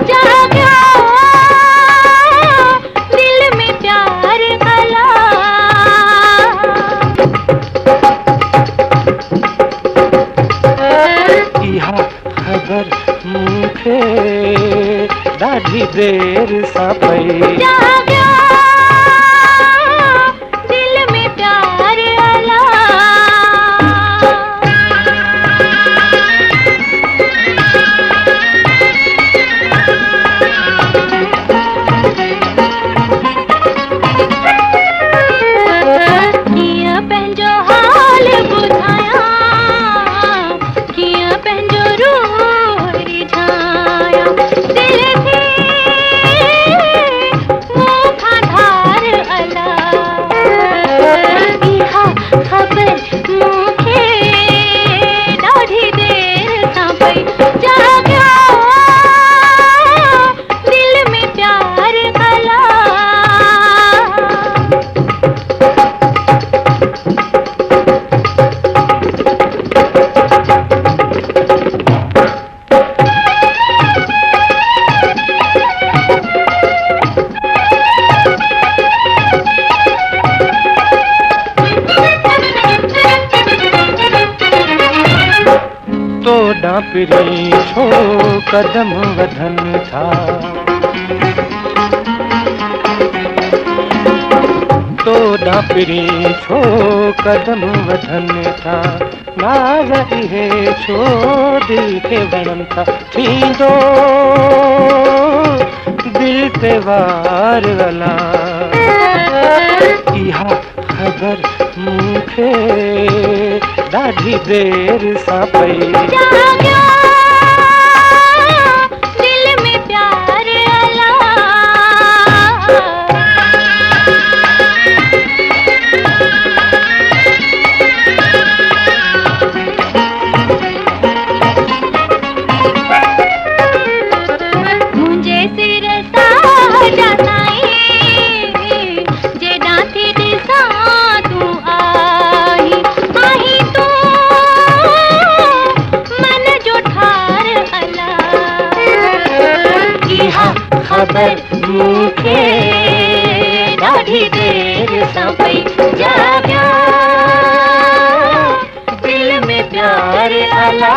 जागा दिल में प्यार अला। इहा खबर मूंखे ॾाढी देर सां पई। जागा दिल में प्यार अला। किया पंहिंजो हाल ॿुधायां, किया पंहिंजो रूह रिझायां। दिल खे मूंखां धार अला। इहा ख़बर मूंखे ॾाढी देर सां पई। जागा दिल में प्यार अला। तोॾां पिरी छो कदम वधनि था, तोॾां पिरी छो कदम वधनि था। नाज़ इहे छो दिल खे वणनि था। थींदो दिल ते वार अला। इहा ख़बर मूंखे ॾाढी देर सां पई। जागा दिल में प्यार अला। मुंहिंजे सिर सां साईं जेॾां थी ॾिसां तूं आई। आहीं तूं मन जो ठार अला। इहा ख़बर मूंखे ॾाढी देर सां पई। जागा दिल में प्यार अला।